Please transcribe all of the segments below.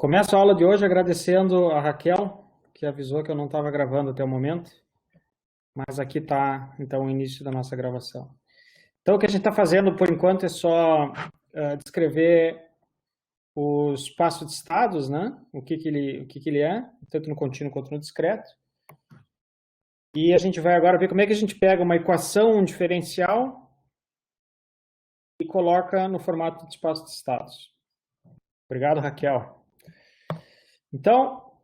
Começo a aula de hoje agradecendo a Raquel, que avisou que eu não estava gravando até o momento, mas aqui está, então, o início da nossa gravação. Então, o que a gente está fazendo, por enquanto, é só descrever o espaço de estados, né? O que ele é, tanto no contínuo quanto no discreto. E a gente vai agora ver como é que a gente pega uma equação diferencial e coloca no formato de espaço de estados. Obrigado, Raquel. Então,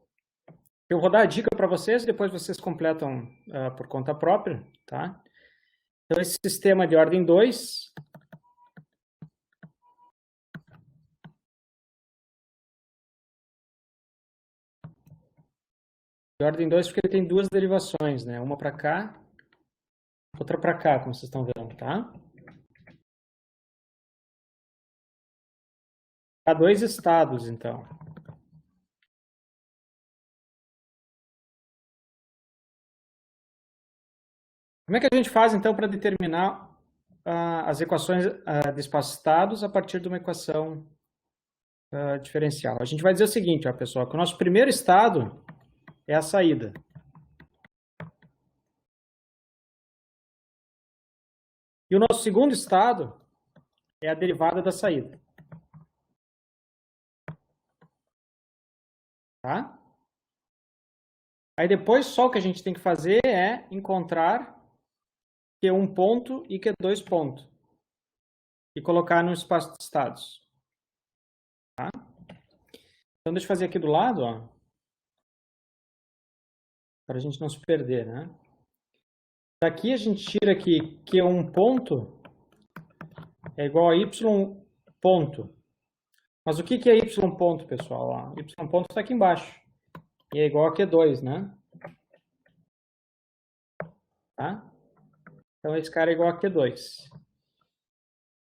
eu vou dar a dica para vocês, depois vocês completam por conta própria, tá? Então, esse sistema de ordem 2... De ordem 2 porque ele tem duas derivações, né? Uma para cá, outra para cá, como vocês estão vendo, tá? Há dois estados, então. Como é que a gente faz, então, para determinar as equações de espaço-estados a partir de uma equação diferencial? A gente vai dizer o seguinte, ó, pessoal, que o nosso primeiro estado é a saída. E o nosso segundo estado é a derivada da saída. Tá? Aí depois só o que a gente tem que fazer é encontrar Q1 ponto e Q2 ponto. E colocar no espaço de estados. Tá? Então deixa eu fazer aqui do lado, ó. Para a gente não se perder, né? Daqui a gente tira aqui Q1 ponto é igual a Y ponto. Mas o que é Y ponto, pessoal? Ó, Y ponto está aqui embaixo. E é igual a Q2, né? Tá? Então esse cara é igual a Q2.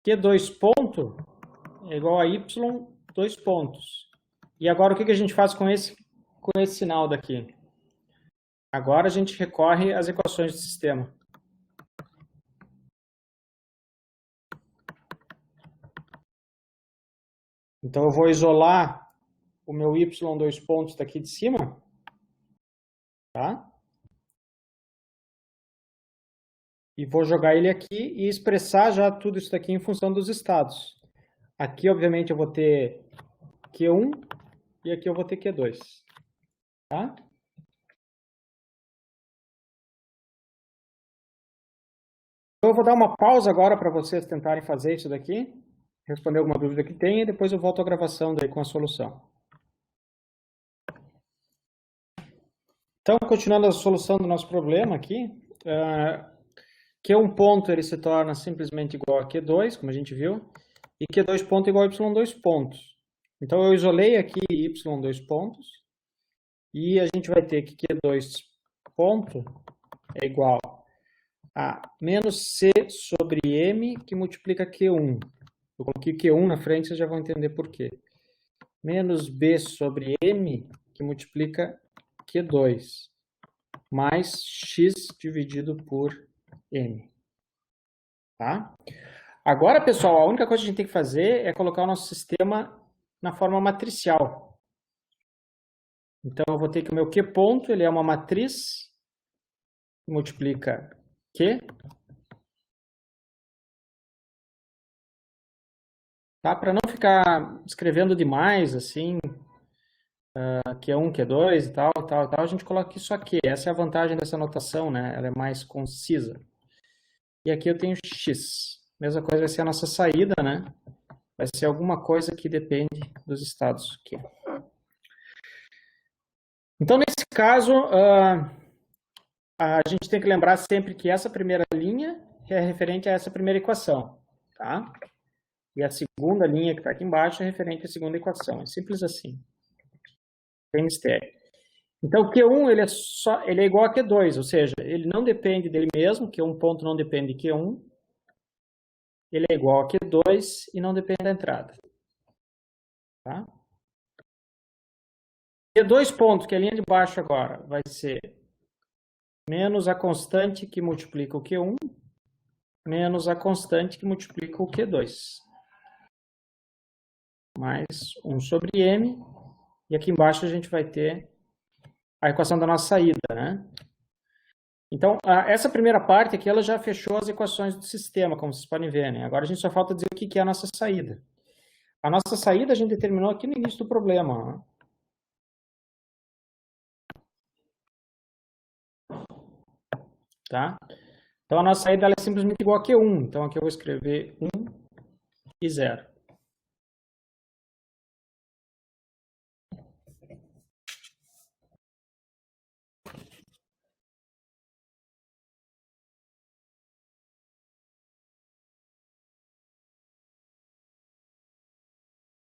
Q2 ponto é igual a Y 2 pontos. E agora o que a gente faz com esse sinal daqui? Agora a gente recorre às equações do sistema. Então eu vou isolar o meu Y 2 pontos daqui de cima. Tá? E vou jogar ele aqui e expressar já tudo isso daqui em função dos estados. Aqui, obviamente, eu vou ter Q1 e aqui eu vou ter Q2. Tá? Então, eu vou dar uma pausa agora para vocês tentarem fazer isso daqui, responder alguma dúvida que tenha, e depois eu volto à gravação daí com a solução. Então, continuando a solução do nosso problema aqui, Q1 ponto ele se torna simplesmente igual a Q2, como a gente viu, e Q2 ponto igual a Y2 pontos. Então, eu isolei aqui Y2 pontos, e a gente vai ter que Q2 ponto é igual a menos C sobre M que multiplica Q1. Eu coloquei Q1 na frente, vocês já vão entender por quê. Menos B sobre M que multiplica Q2. Mais X dividido por M. Tá? Agora, pessoal, a única coisa que a gente tem que fazer é colocar o nosso sistema na forma matricial. Então, eu vou ter que o meu Q ponto, ele é uma matriz que multiplica Q. Tá? Para não ficar escrevendo demais, assim, Q1, Q2 e tal, a gente coloca isso aqui. Essa é a vantagem dessa notação, né? Ela é mais concisa. E aqui eu tenho X. Mesma coisa vai ser a nossa saída, né? Vai ser alguma coisa que depende dos estados aqui. Então, nesse caso, a gente tem que lembrar sempre que essa primeira linha é referente a essa primeira equação, tá? E a segunda linha que está aqui embaixo é referente à segunda equação. É simples assim. Tem mistério. Então, Q1 ele é igual a Q2, ou seja, ele não depende dele mesmo, Q1 ponto não depende de Q1. Ele é igual a Q2 e não depende da entrada. Tá? Q2 ponto, que é a linha de baixo agora, vai ser menos a constante que multiplica o Q1, menos a constante que multiplica o Q2. Mais 1 sobre M, E aqui embaixo a gente vai ter a equação da nossa saída, né? Então, essa primeira parte aqui, ela já fechou as equações do sistema, como vocês podem ver, né? Agora a gente só falta dizer o que é a nossa saída. A nossa saída a gente determinou aqui no início do problema, ó. Tá? Então, a nossa saída ela é simplesmente igual a Q1. Então, aqui eu vou escrever 1 e 0.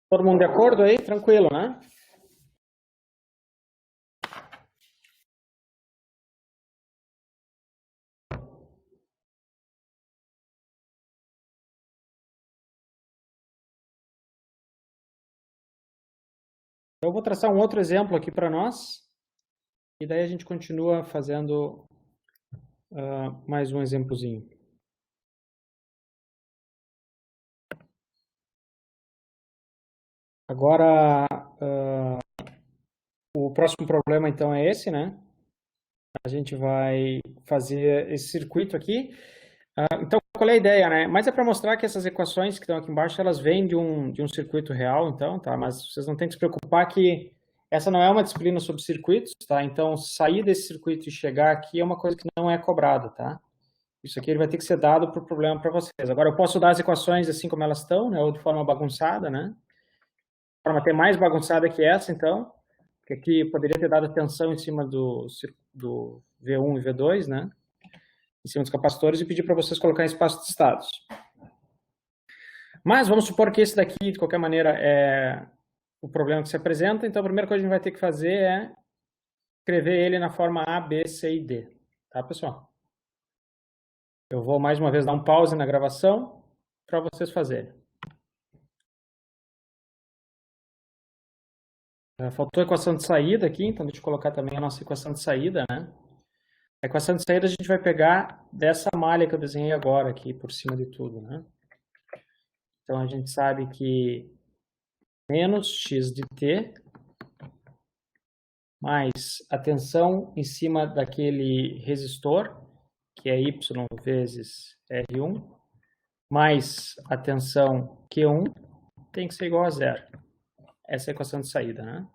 Todo mundo de acordo aí? Tranquilo, né? Eu vou traçar um outro exemplo aqui para nós. E daí a gente continua fazendo mais um exemplozinho. Agora, o próximo problema, então, é esse, né? A gente vai fazer esse circuito aqui. Então, qual é a ideia, né? Mas é para mostrar que essas equações que estão aqui embaixo, elas vêm de um circuito real, então, tá? Mas vocês não têm que se preocupar que essa não é uma disciplina sobre circuitos, tá? Então, sair desse circuito e chegar aqui é uma coisa que não é cobrada, tá? Isso aqui ele vai ter que ser dado para o problema para vocês. Agora, eu posso dar as equações assim como elas estão, né? Ou de forma bagunçada, né? De forma até mais bagunçada que essa, então. Porque aqui poderia ter dado tensão em cima do V1 e V2, né? Em cima dos capacitores e pedir para vocês colocar em espaço de estados. Mas vamos supor que esse daqui, de qualquer maneira, é o problema que se apresenta. Então, a primeira coisa que a gente vai ter que fazer é escrever ele na forma A, B, C e D. Tá, pessoal? Eu vou mais uma vez dar um pause na gravação para vocês fazerem. Faltou a equação de saída aqui, então deixa eu colocar também a nossa equação de saída, né? A equação de saída a gente vai pegar dessa malha que eu desenhei agora aqui, por cima de tudo, né? Então, a gente sabe que menos x de t mais a tensão em cima daquele resistor, que é Y vezes R1, mais a tensão Q1, tem que ser igual a zero. Essa é a equação de saída, né?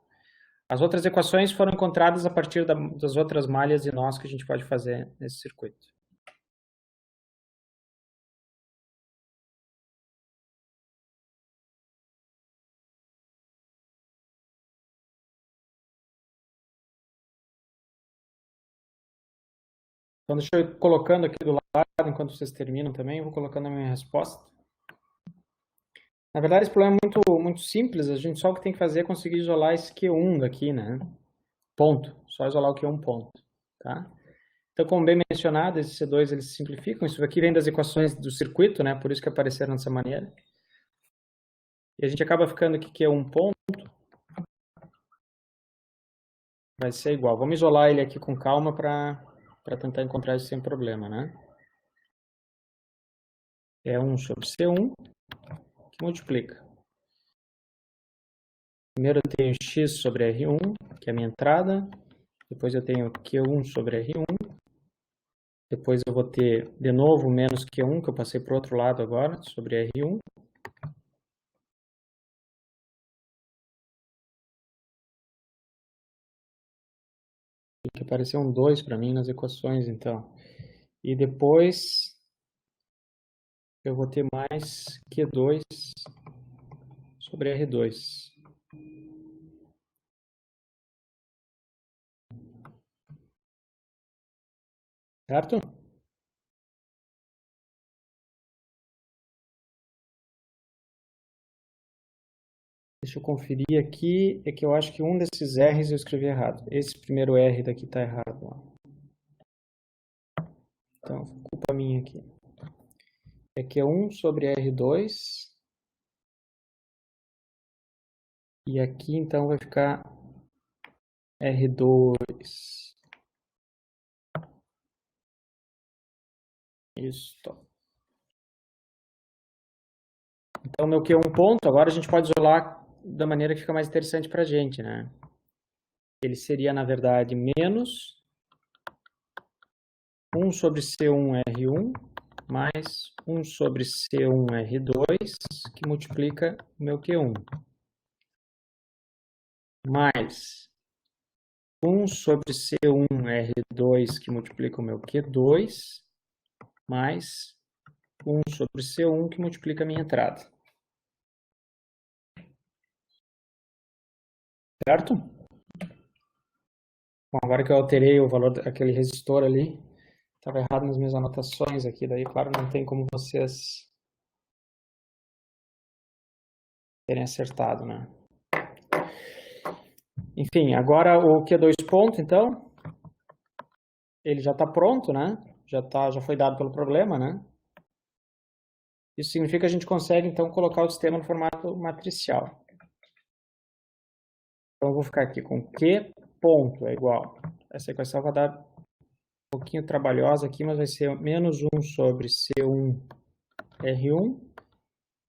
As outras equações foram encontradas a partir das outras malhas de nós que a gente pode fazer nesse circuito. Então, deixa eu ir colocando aqui do lado, enquanto vocês terminam também, eu vou colocando a minha resposta. Na verdade, esse problema é muito simples, a gente só o que tem que fazer é conseguir isolar esse Q1 daqui, né? Ponto. Só isolar o Q1 ponto, tá? Então, como bem mencionado, esses C2 eles se simplificam. Isso aqui vem das equações do circuito, né? Por isso que apareceram dessa maneira. E a gente acaba ficando aqui Q1 ponto. Vai ser igual. Vamos isolar ele aqui com calma para tentar encontrar isso sem problema, né? É 1 sobre C1 que multiplica. Primeiro eu tenho x sobre R1, que é a minha entrada. Depois eu tenho Q1 sobre R1. Depois eu vou ter, de novo, menos Q1, que eu passei para o outro lado agora, sobre R1. Tem que aparecer um 2 para mim nas equações, então. E depois eu vou ter mais Q2 sobre R2. Certo? Deixa eu conferir aqui. É que eu acho que um desses R's eu escrevi errado. Esse primeiro R daqui está errado. Ó. Então, culpa minha aqui. É Q1 sobre R2. E aqui, então, vai ficar R2. Isso. Então, meu Q1 ponto. Agora a gente pode isolar da maneira que fica mais interessante para a gente, né? Ele seria, na verdade, menos 1 sobre C1R1 mais 1 sobre C1R2, que multiplica o meu Q1, mais 1 sobre C1R2, que multiplica o meu Q2, mais 1 sobre C1, que multiplica a minha entrada. Certo? Bom, agora que eu alterei o valor daquele resistor ali, estava errado nas minhas anotações aqui, daí, claro, não tem como vocês terem acertado, né? Enfim, agora o Q2 ponto, então, ele já está pronto, né? Já foi dado pelo problema, né? Isso significa que a gente consegue, então, colocar o sistema no formato matricial. Então, eu vou ficar aqui com Q ponto é igual. Essa equação vai dar um pouquinho trabalhosa aqui, mas vai ser menos 1 sobre C1R1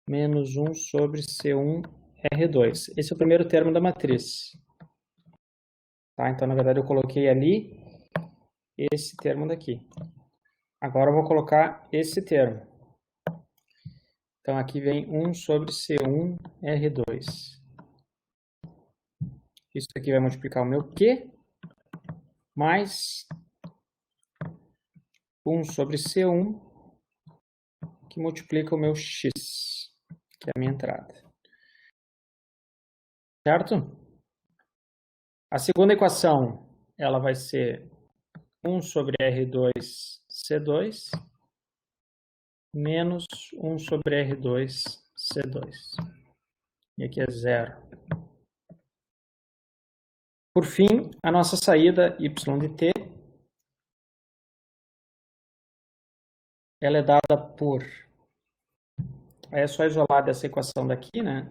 menos 1 sobre C1R2. Esse é o primeiro termo da matriz. Tá? Então, na verdade, eu coloquei ali esse termo daqui. Agora eu vou colocar esse termo. Então, aqui vem 1 sobre C1R2. Isso aqui vai multiplicar o meu Q, mais 1 sobre C1, que multiplica o meu X, que é a minha entrada. Certo? A segunda equação, ela vai ser 1 sobre R2C2 menos 1 sobre R2C2. E aqui é 0. Por fim, a nossa saída y de t, ela é dada por... Aí é só isolar dessa equação daqui, né?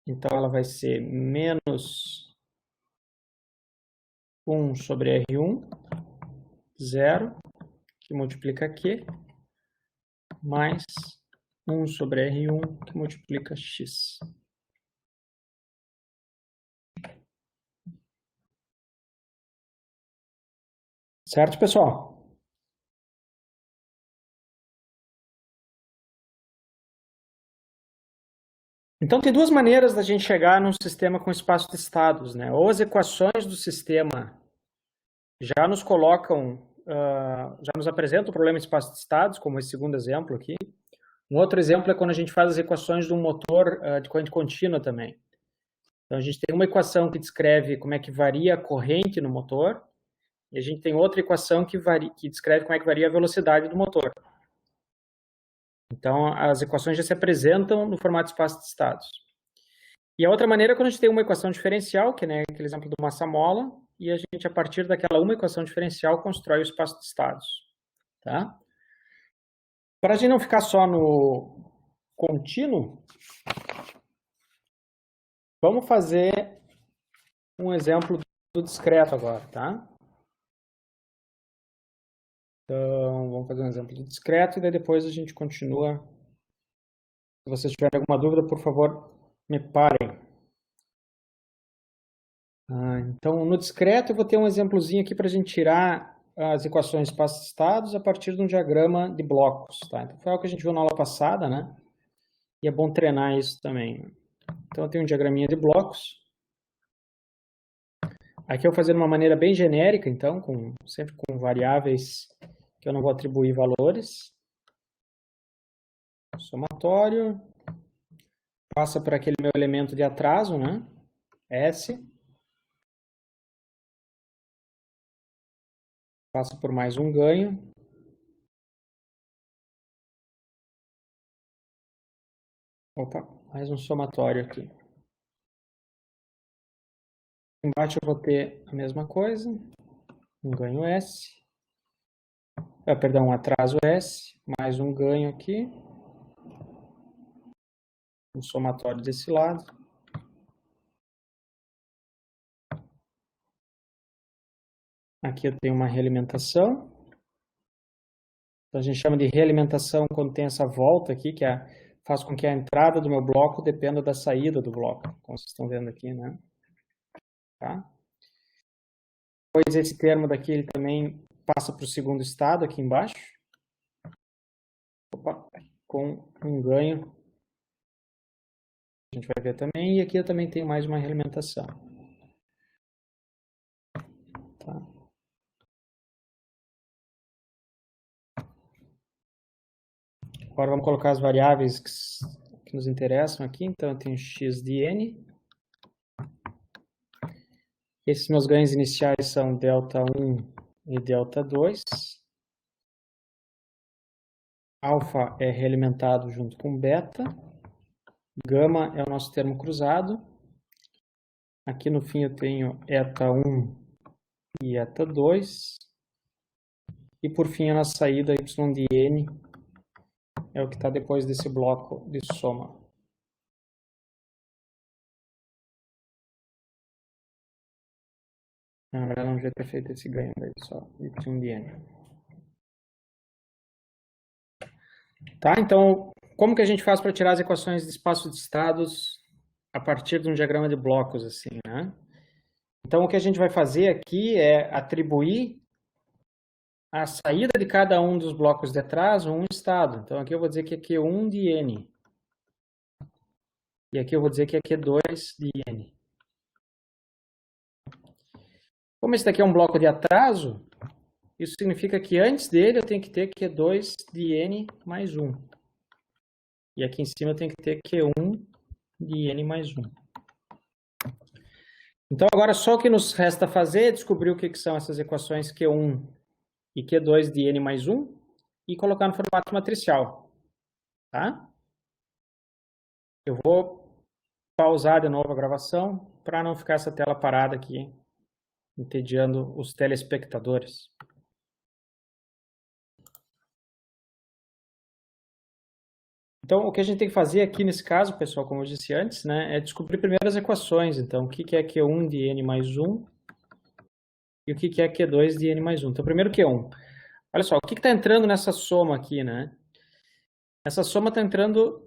Então, ela vai ser menos 1 sobre R1, 0, que multiplica Q, mais 1 sobre R1, que multiplica X. Certo, pessoal? Então, tem duas maneiras da gente chegar num sistema com espaço de estados, né? Ou as equações do sistema já nos colocam, já nos apresentam o problema de espaço de estados, como esse segundo exemplo aqui. Um outro exemplo é quando a gente faz as equações de um motor de corrente contínua também. Então, a gente tem uma equação que descreve como é que varia a corrente no motor, e a gente tem outra equação que descreve como é que varia a velocidade do motor. Então, as equações já se apresentam no formato de espaço de estados. E a outra maneira é quando a gente tem uma equação diferencial, que é aquele exemplo do massa-mola, e a gente, a partir daquela uma equação diferencial, constrói o espaço de estados. Tá? Para a gente não ficar só no contínuo, vamos fazer um exemplo do discreto agora, tá? Então, vamos fazer um exemplo do discreto e daí depois a gente continua. Se vocês tiverem alguma dúvida, por favor, me parem. Então, no discreto, eu vou ter um exemplozinho aqui para a gente tirar as equações de espaço-estados a partir de um diagrama de blocos. Tá? Então, foi algo que a gente viu na aula passada, né? E é bom treinar isso também. Então, eu tenho um diagraminha de blocos. Aqui eu vou fazer de uma maneira bem genérica, então, sempre com variáveis que eu não vou atribuir valores. Somatório. Passa por aquele meu elemento de atraso, né? S. Passa por mais um ganho. Opa, mais um somatório aqui. Embaixo eu vou ter a mesma coisa. Um ganho S. Perdão, um atraso S. Mais um ganho aqui. Um somatório desse lado. Aqui eu tenho uma realimentação. Então, a gente chama de realimentação quando tem essa volta aqui, que é a faz com que a entrada do meu bloco dependa da saída do bloco, como vocês estão vendo aqui, né? Tá? Depois esse termo daqui, ele também passa para o segundo estado aqui embaixo. Opa, com um ganho. A gente vai ver também. E aqui eu também tenho mais uma realimentação. Tá? Agora vamos colocar as variáveis que nos interessam aqui. Então eu tenho x de n. Esses meus ganhos iniciais são delta1 e delta2. Alfa é realimentado junto com beta. Gama é o nosso termo cruzado. Aqui no fim eu tenho eta1 e eta2. E por fim a nossa saída y de n é o que está depois desse bloco de soma. Na verdade, não devia ter feito esse ganho daí, só y de n. Tá, então, como que a gente faz para tirar as equações de espaço de estados a partir de um diagrama de blocos, assim, né? Então, o que a gente vai fazer aqui é atribuir a saída de cada um dos blocos de trás um estado. Então, aqui eu vou dizer que é Q1 de n. E aqui eu vou dizer que é Q2 de n. Como esse daqui é um bloco de atraso, isso significa que antes dele eu tenho que ter Q2 de n mais 1. E aqui em cima eu tenho que ter Q1 de n mais 1. Então agora só o que nos resta fazer é descobrir o que são essas equações Q1 e Q2 de n mais 1 e colocar no formato matricial. Tá? Eu vou pausar de novo a gravação para não ficar essa tela parada aqui, entediando os telespectadores. Então, o que a gente tem que fazer aqui nesse caso, pessoal, como eu disse antes, né, é descobrir primeiro as equações. Então, o que é Q1 de n mais 1 e o que é Q2 de n mais 1. Então, primeiro Q1. Olha só, o que está entrando nessa soma aqui, né? Essa soma está entrando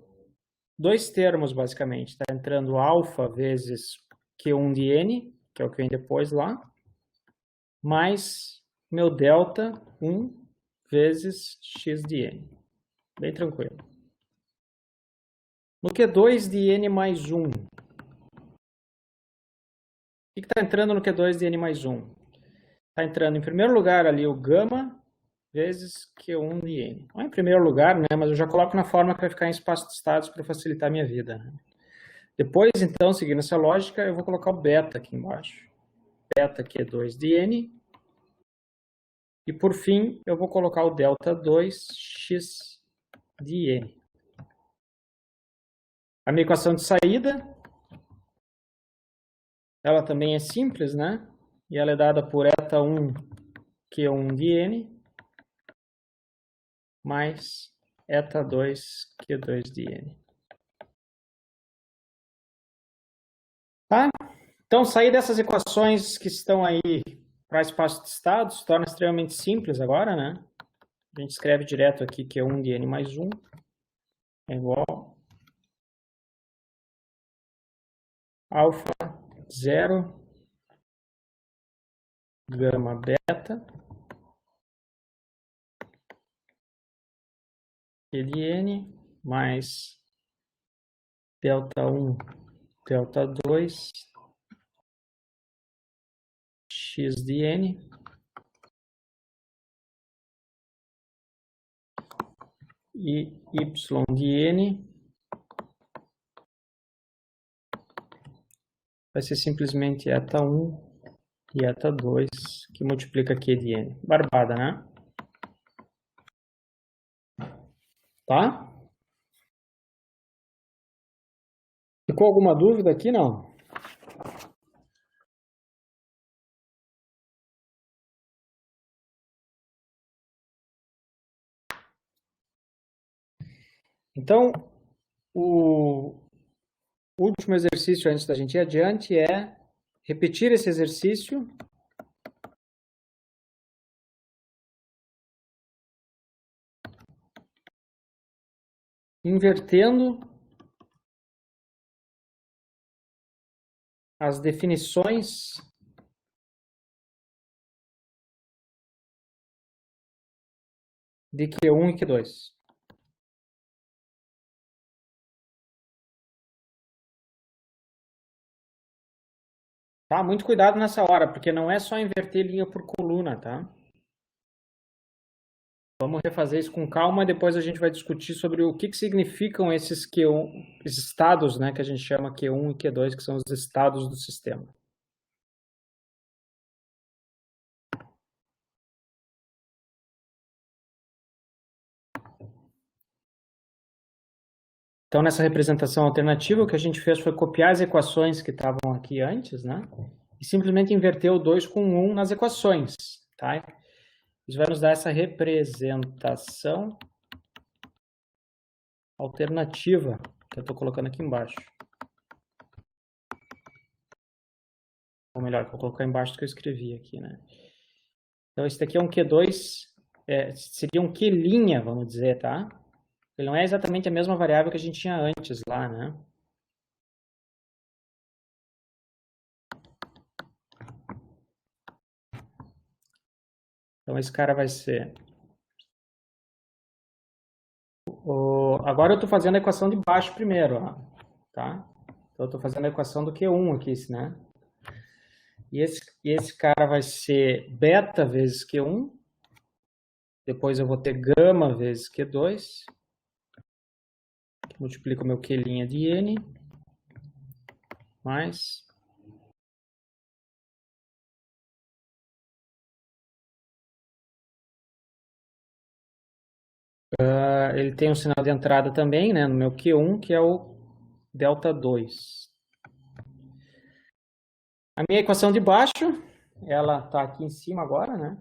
dois termos, basicamente. Está entrando alfa vezes Q1 de n, que é o que vem depois lá, mais meu delta 1 vezes x de n. Bem tranquilo. No Q2 de n mais 1, o que está entrando no Q2 de n mais 1? Está entrando em primeiro lugar ali o gama vezes Q1 de n. Não é em primeiro lugar, né, mas eu já coloco na forma que vai ficar em espaço de estados para facilitar a minha vida. Né? Depois, então, seguindo essa lógica, eu vou colocar o beta aqui embaixo. Beta Q2 de n. E, por fim, eu vou colocar o delta 2x de n. A minha equação de saída, ela também é simples, né? E ela é dada por eta1 Q1 de n mais eta2 Q2 de n. Tá? Então, sair dessas equações que estão aí para espaço de estados se torna extremamente simples agora, né? A gente escreve direto aqui que é 1 de n mais 1 é igual alfa 0 gama beta Q de n mais delta 1 delta 2 x de n e y de n vai ser simplesmente eta1 e eta2 que multiplica Q de n. Barbada, né? Tá? Ficou alguma dúvida aqui? Não? Então, o último exercício antes da gente ir adiante é repetir esse exercício invertendo as definições de Q1 e Q2. Tá? Muito cuidado nessa hora, porque não é só inverter linha por coluna, tá? Vamos refazer isso com calma e depois a gente vai discutir sobre o que significam esses Q1, esses estados, né, que a gente chama Q1 e Q2, que são os estados do sistema. Então, nessa representação alternativa, o que a gente fez foi copiar as equações que estavam aqui antes, né? E simplesmente inverter o 2 com o 1 nas equações, tá? Isso vai nos dar essa representação alternativa, que eu estou colocando aqui embaixo. Ou melhor, vou colocar embaixo do que eu escrevi aqui, né? Então, esse daqui é um Q2, seria um Q', vamos dizer, tá? Ele não é exatamente a mesma variável que a gente tinha antes lá, né? Então, esse cara vai ser... Agora eu estou fazendo a equação de baixo primeiro, ó, tá? Então, eu estou fazendo a equação do Q1 aqui, né? E esse cara vai ser beta vezes Q1. Depois eu vou ter gama vezes Q2. Multiplico meu Q' de N. Mais... ele tem um sinal de entrada também, né? No meu Q1, que é o delta 2. A minha equação de baixo, ela está aqui em cima agora, né?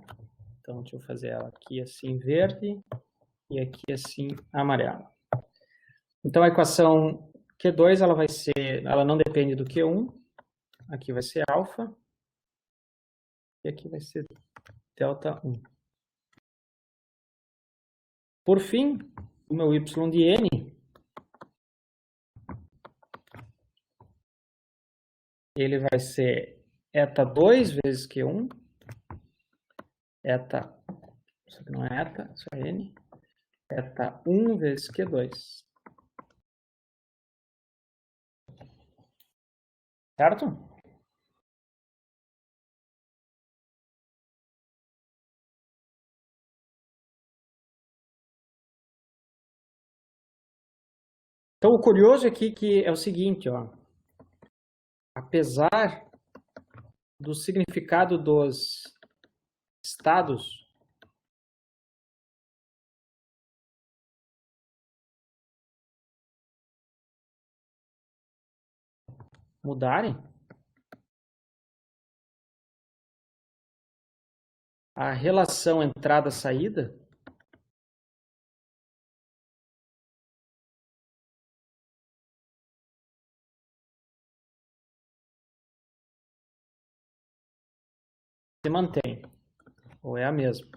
Então, deixa eu fazer ela aqui assim verde e aqui assim amarelo. Então, a equação Q2, ela vai ser, ela não depende do Q1. Aqui vai ser alfa. E aqui vai ser delta 1. Por fim, o meu y de n, ele vai ser eta 2 vezes Q1, eta, isso aqui não é eta, isso é n, eta 1 vezes Q2. Certo? Então, o curioso aqui que é o seguinte, ó. Apesar do significado dos estados mudarem, a relação entrada-saída se mantém, ou é a mesma.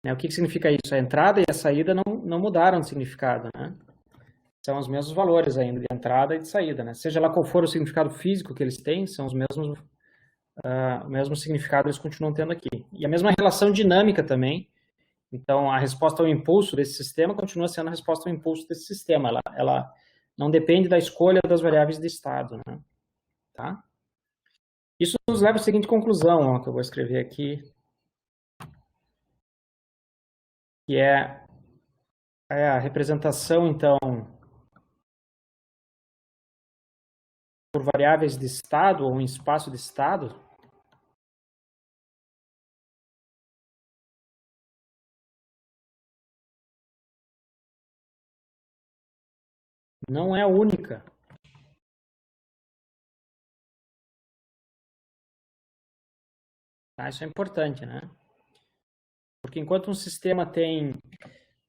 O que significa isso? A entrada e a saída não mudaram de significado, né? São os mesmos valores ainda de entrada e de saída, né? Seja lá qual for o significado físico que eles têm, são os mesmos, o mesmo significado eles continuam tendo aqui. E a mesma relação dinâmica também. Então, a resposta ao impulso desse sistema continua sendo a resposta ao impulso desse sistema. Ela não depende da escolha das variáveis de estado, né? Tá? Isso nos leva à seguinte conclusão, ó, que eu vou escrever aqui, que é a representação, então, por variáveis de estado ou em espaço de estado, não é única. Tá? Isso é importante, né? Porque enquanto um sistema tem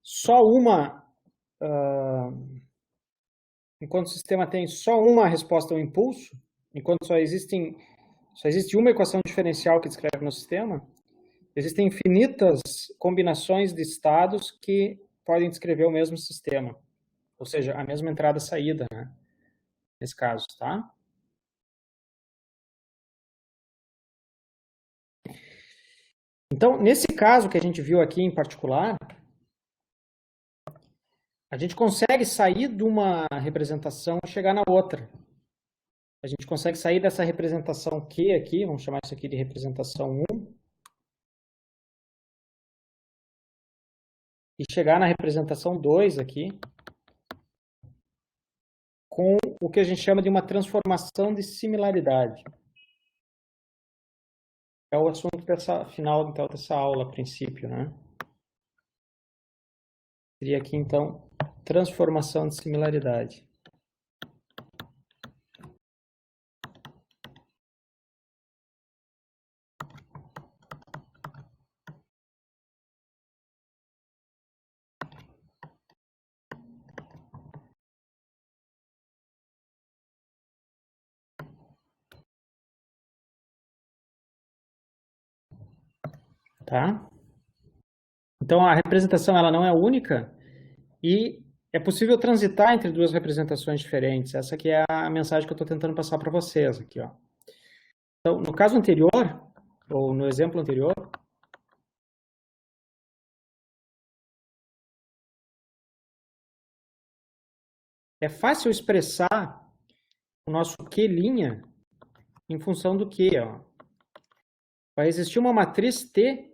só uma... enquanto o sistema tem só uma resposta ao impulso, enquanto só existe uma equação diferencial que descreve no sistema, Existem infinitas combinações de estados que podem descrever o mesmo sistema. Ou seja, a mesma entrada e saída, né? Nesse caso, tá? Então, nesse caso que a gente viu aqui em particular, a gente consegue sair de uma representação e chegar na outra. A gente consegue sair dessa representação Q aqui, vamos chamar isso aqui de representação 1, e chegar na representação 2 aqui, com o que a gente chama de uma transformação de similaridade. É o assunto dessa final então, dessa aula, a princípio, né? Seria aqui, então, transformação de similaridade. Tá? Então, a representação ela não é única e é possível transitar entre duas representações diferentes. Essa aqui é a mensagem que eu estou tentando passar para vocês aqui, ó. Então, no caso anterior, ou no exemplo anterior, é fácil expressar o nosso Q' em função do Q, ó. Vai existir uma matriz T,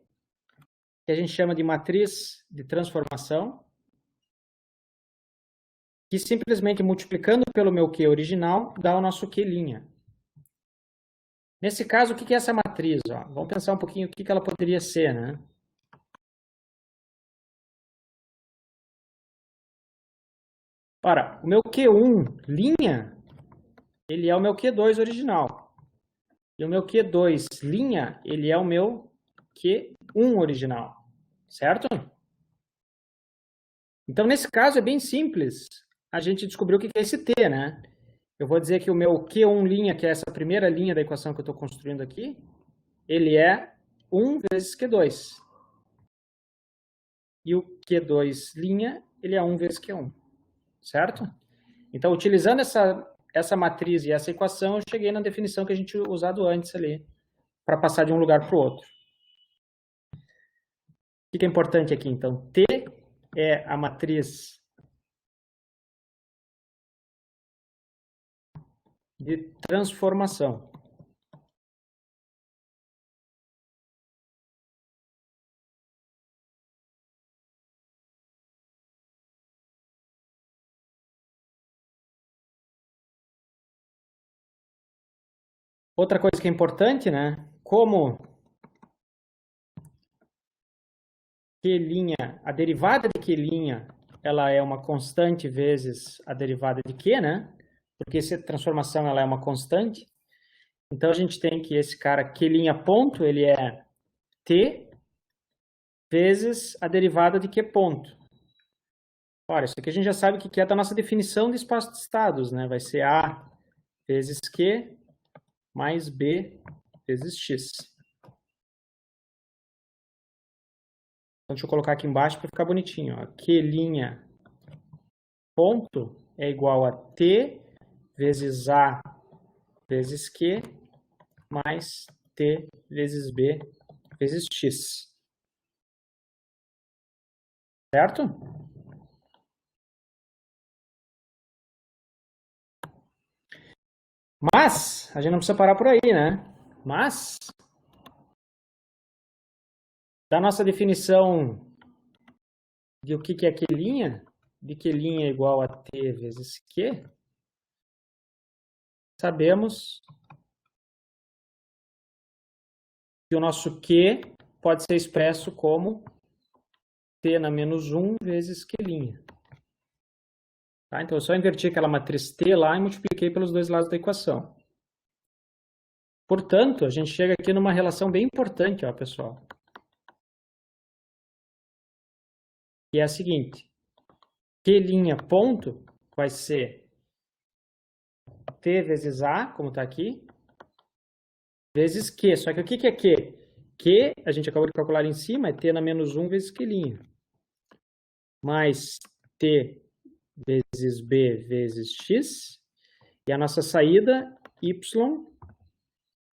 que a gente chama de matriz de transformação, que simplesmente multiplicando pelo meu Q original, dá o nosso Q'. Nesse caso, o que é essa matriz? Ó? Vamos pensar um pouquinho o que ela poderia ser, né? Ora, o meu Q1', ele é o meu Q2 original. E o meu Q2', ele é o meu Q1 original. Certo? Então, nesse caso, é bem simples. A gente descobriu o que é esse T, né? Eu vou dizer que o meu Q1', que é essa primeira linha da equação que eu estou construindo aqui, ele é 1 vezes Q2. E o Q2', ele é 1 vezes Q1. Certo? Então, utilizando essa matriz e essa equação, eu cheguei na definição que a gente tinha usado antes ali, para passar de um lugar para o outro. O que é importante aqui, então? T é a matriz de transformação. Outra coisa que é importante, né? Como Q', a derivada de Q', ela é uma constante vezes a derivada de Q, né? Porque essa transformação ela é uma constante. Então, a gente tem que esse cara Q' ponto, ele é T vezes a derivada de Q ponto. Ora, isso aqui a gente já sabe o que é da nossa definição de espaço de estados, né? Vai ser A vezes Q mais B vezes X. Então, deixa eu colocar aqui embaixo para ficar bonitinho. Ó. Q' ponto é igual a T vezes A vezes Q mais T vezes B vezes X. Certo? Mas, a gente não precisa parar por aí, né? Mas, da nossa definição de o que é Q', de Q' é igual a T vezes Q, sabemos que o nosso Q pode ser expresso como T na menos 1 vezes Q'. Tá? Então, eu só inverti aquela matriz T lá e multipliquei pelos dois lados da equação. Portanto, a gente chega aqui numa relação bem importante, ó, pessoal. Que é a seguinte. Q' ponto vai ser T vezes A, como está aqui, vezes Q. Só que o que é Q? Q, a gente acabou de calcular em cima, é T na menos 1 vezes Q', mais T vezes B vezes X, e a nossa saída, Y,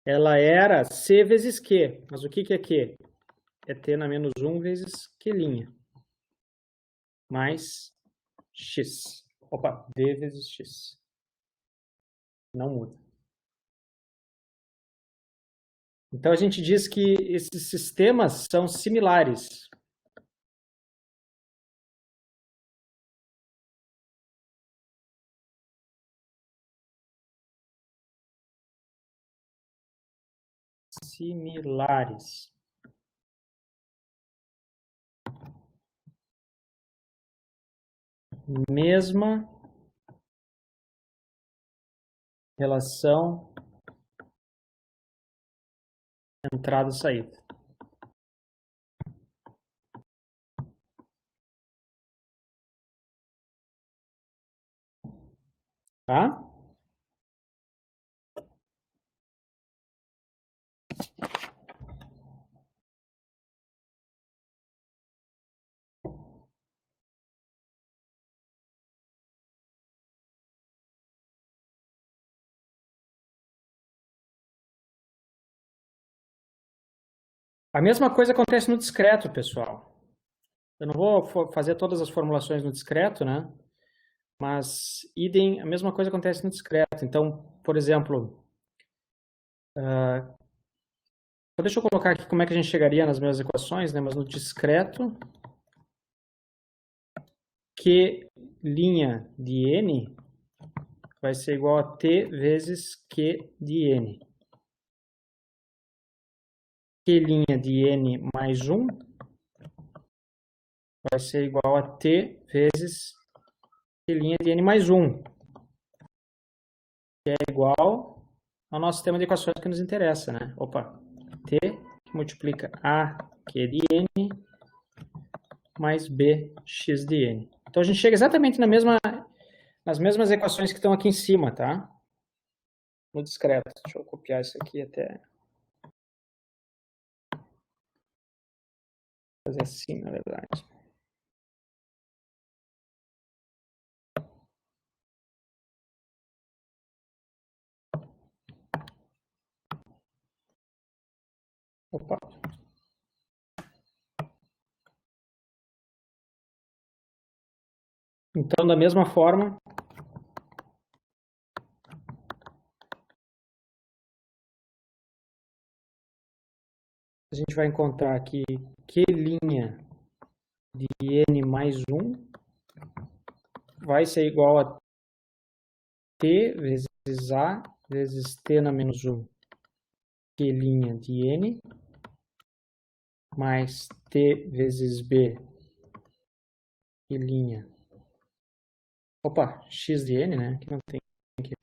ela era C vezes Q, mas o que é Q? É T na menos 1 vezes Q', mais X. Opa, D vezes X. Não muda. Então, a gente diz que esses sistemas são similares. Similares. Mesma relação entrada e saída. Tá? A mesma coisa acontece no discreto, pessoal. Eu não vou fazer todas as formulações no discreto, né? Mas, idem, a mesma coisa acontece no discreto. Então, por exemplo, então deixa eu colocar aqui como é que a gente chegaria nas mesmas equações, né? Mas no discreto, Q' de N vai ser igual a T vezes Q de N. Q' de N mais 1 vai ser igual a T vezes Q' de N mais 1, que é igual ao nosso sistema de equações que nos interessa, né? Opa, T que multiplica A Q de N mais B X de N. Então, a gente chega exatamente nas mesmas equações que estão aqui em cima, tá? No discreto. Deixa eu copiar isso aqui até fazer assim, na verdade. Opa. Então, da mesma forma, a gente vai encontrar aqui Q' de N mais 1 vai ser igual a T vezes A vezes T na menos 1 Q' de N mais T vezes B Q'. Opa, X de N, né? Aqui não tem Q'.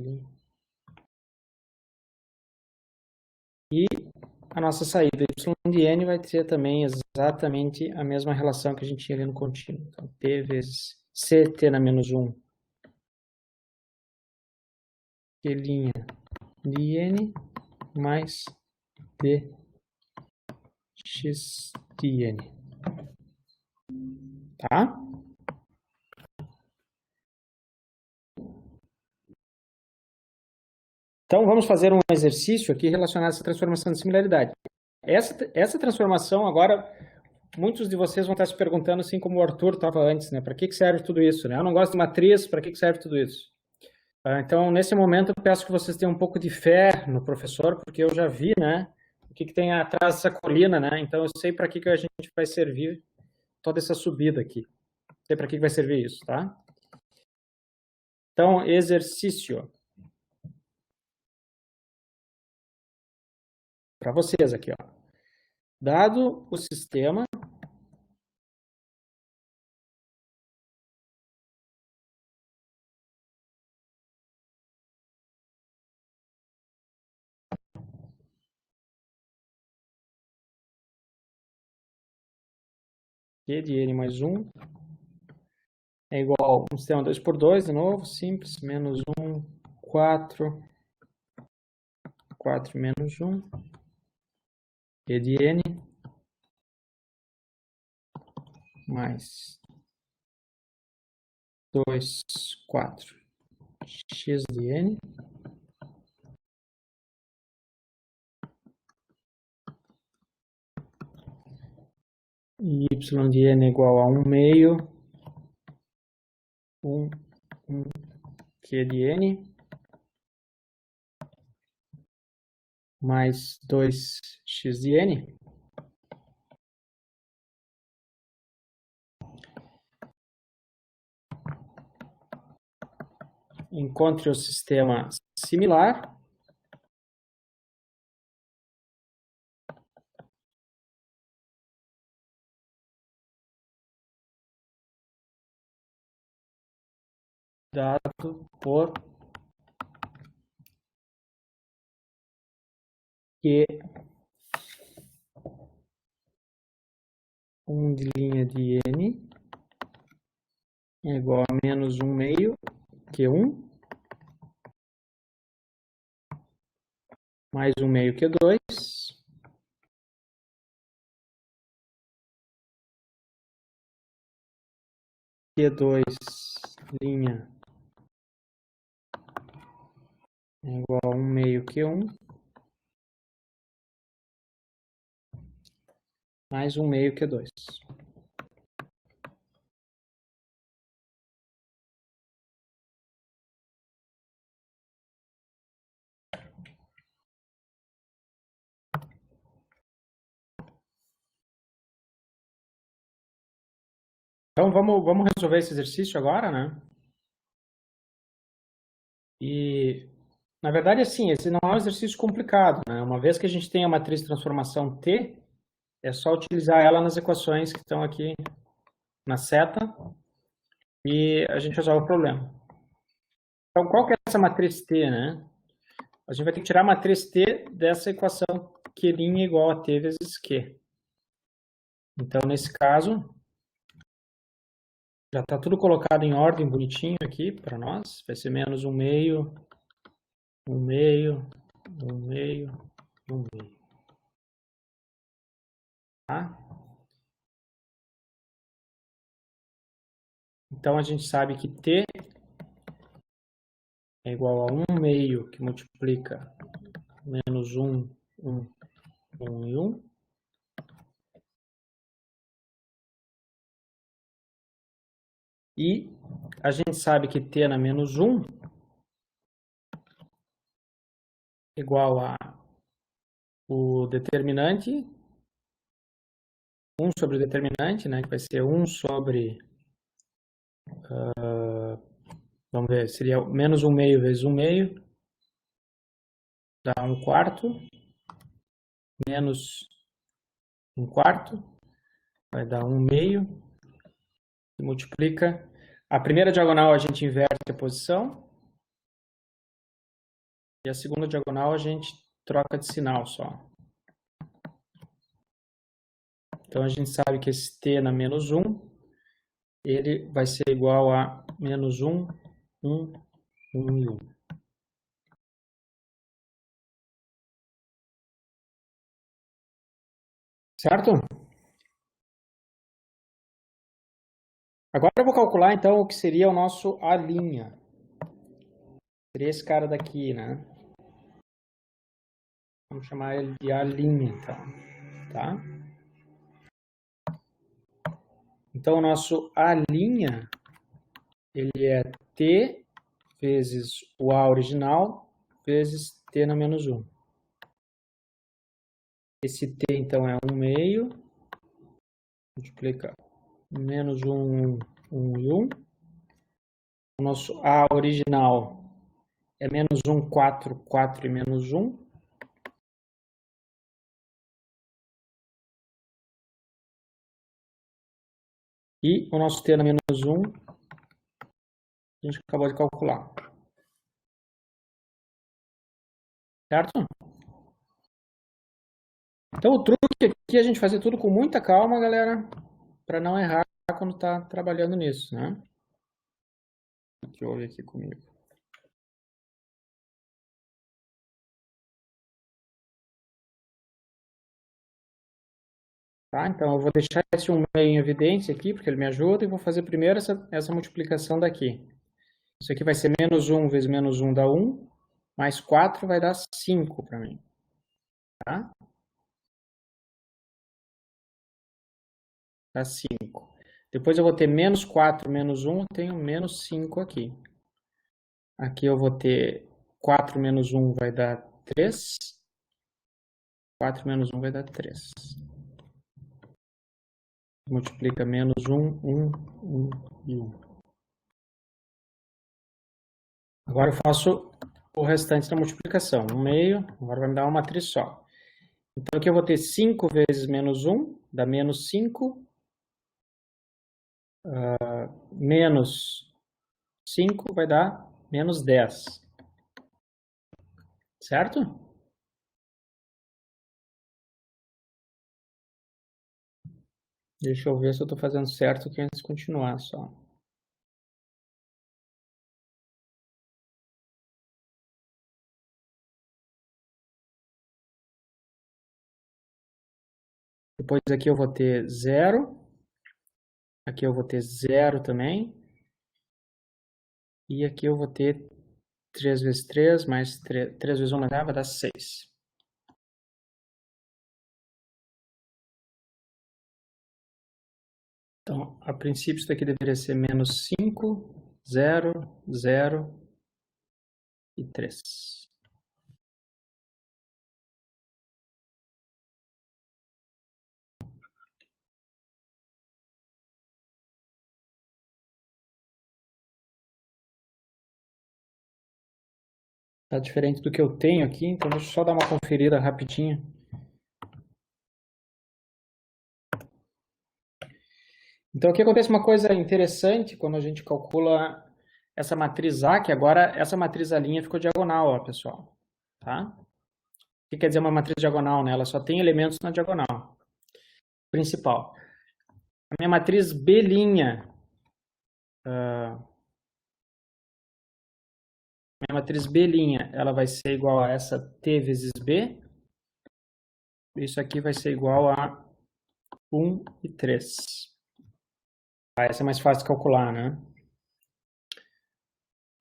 E a nossa saída Y de N vai ter também exatamente a mesma relação que a gente tinha ali no contínuo. Então, T vezes CT na menos 1 Q' de N mais D X de N. Tá? Então, vamos fazer um exercício aqui relacionado a essa transformação de similaridade. Essa transformação, agora, muitos de vocês vão estar se perguntando, assim como o Arthur estava antes, né? Para que serve tudo isso? Né? Eu não gosto de matriz, para que serve tudo isso? Então, nesse momento, eu peço que vocês tenham um pouco de fé no professor, porque eu já vi, né? O que tem atrás dessa colina, né? Então, eu sei para que a gente vai servir toda essa subida aqui. Sei para que vai servir isso, tá? Então, exercício. Para vocês aqui, ó. Dado o sistema, Q de N mais 1 é igual a um sistema 2 por 2, de novo, simples, menos 1, 4, 4 menos 1, Q de N mais 2, 4, X de N e Y de N é igual a 1 meio, 1, Q de N mais 2x de N. Encontre o sistema similar. Dado por Q 1 de linha de N é igual a menos 1 meio Q1 mais 1 meio Q2 Q2 linha é igual a 1 meio Q1 mais 1 meio Q2. Então vamos resolver esse exercício agora, né? E na verdade, assim, esse não é um exercício complicado, né? Uma vez que a gente tem a matriz de transformação T, é só utilizar ela nas equações que estão aqui na seta e a gente resolve o problema. Então, qual que é essa matriz T, né? A gente vai ter que tirar a matriz T dessa equação Q' igual a T vezes Q. Então, nesse caso, já está tudo colocado em ordem bonitinho aqui para nós. Vai ser menos 1 meio, 1 meio, 1 meio, 1 meio. Tá? Então, a gente sabe que T é igual a 1 meio que multiplica menos 1, 1, 1 e 1. E a gente sabe que T na menos 1 é igual a o determinante, 1 sobre o determinante, né, que vai ser 1 sobre, vamos ver, seria menos 1 meio vezes 1 meio, dá 1 quarto, menos 1 quarto, vai dar 1 meio, e multiplica. A primeira diagonal a gente inverte a posição, e a segunda diagonal a gente troca de sinal só. Então, a gente sabe que esse T na menos 1, ele vai ser igual a menos 1, 1, 1 e 1. Certo? Agora eu vou calcular, então, o que seria o nosso A'. Seria esse cara daqui, né? Vamos chamar ele de A', então. Tá? Então, o nosso A', ele é T vezes o A original vezes T na menos 1. Esse T, então, é 1 meio. Multiplica menos 1, 1 e 1. O nosso A original é menos 1, 4, 4 e menos 1. E o nosso T na menos 1, a gente acabou de calcular. Certo? Então, o truque aqui é a gente fazer tudo com muita calma, galera, para não errar quando está trabalhando nisso, né? O que houve aqui comigo? Tá? Então, eu vou deixar esse 1 meio em evidência aqui, porque ele me ajuda, e vou fazer primeiro essa multiplicação daqui. Isso aqui vai ser menos 1 vezes menos 1 dá 1, mais 4 vai dar 5 para mim. Tá? Dá 5. Depois eu vou ter menos 4 menos 1, eu tenho menos 5 aqui. Aqui eu vou ter 4 menos 1 vai dar 3. 4 menos 1 vai dar 3. Multiplica menos 1, 1, 1 e 1. Agora eu faço o restante da multiplicação. 1 meio, agora vai me dar uma matriz só. Então aqui eu vou ter 5 vezes menos 1, dá menos 5. Menos 5 vai dar menos 10. Certo? Deixa eu ver se eu estou fazendo certo aqui antes de continuar só. Depois aqui eu vou ter 0. Aqui eu vou ter 0 também. E aqui eu vou ter 3 vezes 3, mais 3 vezes 1 mais 9 vai dar 6. Então, a princípio isso daqui deveria ser menos 5, 0, 0 e 3. Tá diferente do que eu tenho aqui, então deixa eu só dar uma conferida rapidinho. Então aqui acontece uma coisa interessante quando a gente calcula essa matriz A, que agora essa matriz A' ficou diagonal, ó, pessoal. Tá? O que quer dizer uma matriz diagonal, né? Ela só tem elementos na diagonal principal. A minha matriz B', minha matriz B', ela vai ser igual a essa T vezes B. Isso aqui vai ser igual a 1 e 3. Essa é mais fácil de calcular, né?